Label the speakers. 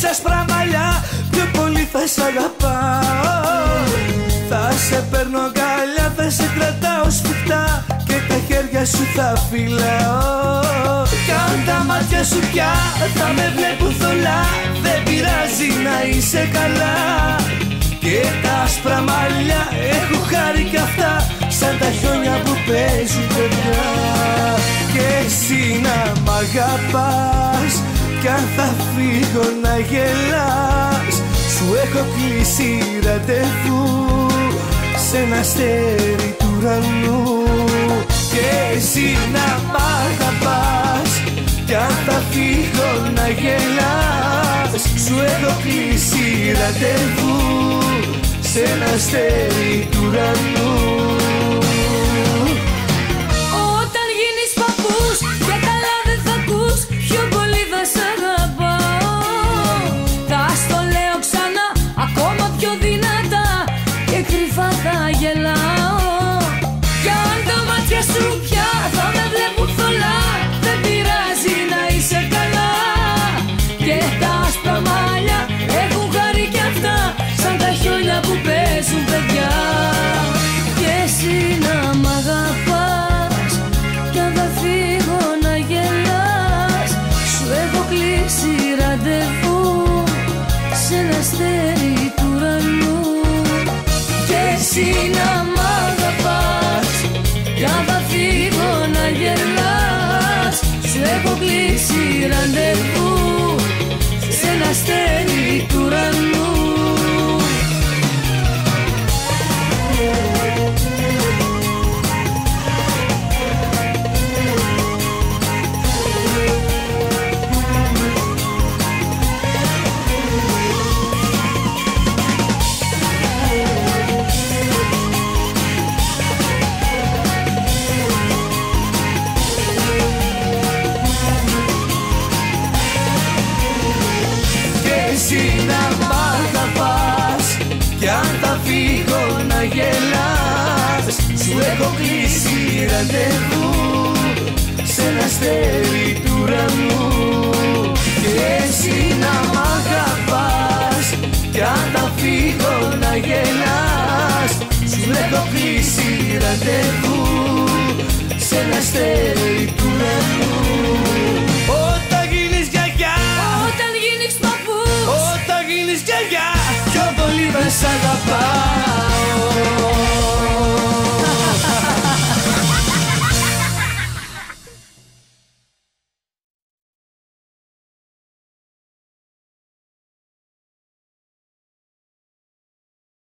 Speaker 1: έχεις άσπρα μαλλιά, πιο πολύ θα σ' αγαπάω. Θα σε παίρνω αγκαλιά, θα σε κρατάω σφιχτά και τα χέρια σου θα φυλάω. Κι αν τα μάτια σου πια θα με βλέπουν θολά, δεν πειράζει να είσαι καλά. Και τα άσπρα μαλλιά έχω χάρη κι αυτά, σαν τα χιόνια που παίζουν παιδιά. Και εσύ να μ' αγαπάς, κι αν θα φύγω να γελάς, σου έχω κλείσει ραντεβού σε ένα αστέρι του ουρανού. Και εσύ να μ' αγαπάς, κι αν θα φύγω να γελάς, σου έχω κλείσει ραντεβού σε ένα αστέρι του ουρανού.
Speaker 2: Όταν γίνεις παππούς και καλά δεν θα ακούς, πιο πολύ θα σ' αγαπάω. Θα στο λέω ξανά ακόμα πιο δυνατά και κρυφά θα γελάω. Κι αν τα μάτια σου πια θα με βλέπουν θολά, δεν πειράζει να είσαι καλά. Και τα άσπρα μαλλιά έχουν χάρη κι αυτά, σαν τα χιόνια που παίζουν παιδιά. Και εσύ να μ' αγαπάς, κι αν θα φύγω να γελάς, σου έχω κλείσει ραντεβού σε ένα αστέρι του ουρανού. Και εσύ να μ' αγαπάς, κι αν θα φύγω να γελάς, σου έχω κλείσει ραντεβού σε ένα αστέρι του ουρανού.
Speaker 1: Εσύ να μ' αγαπάς, κι αν θα φύγω να γελάς, σου έχω κλείσει ραντεβού σε ένα αστέρι του ουρανού. Και εσύ να μ' αγαπάς, κι αν θα φύγω να γελάς, σου έχω κλείσει ραντεβού σε ένα αστέρι του ουρανού. Όταν γίνεις γιαγιά,
Speaker 2: Όταν γίνεις παππούς,
Speaker 1: όταν γίνεις γιαγιά, πιο πολύ θα σ' αγαπάω.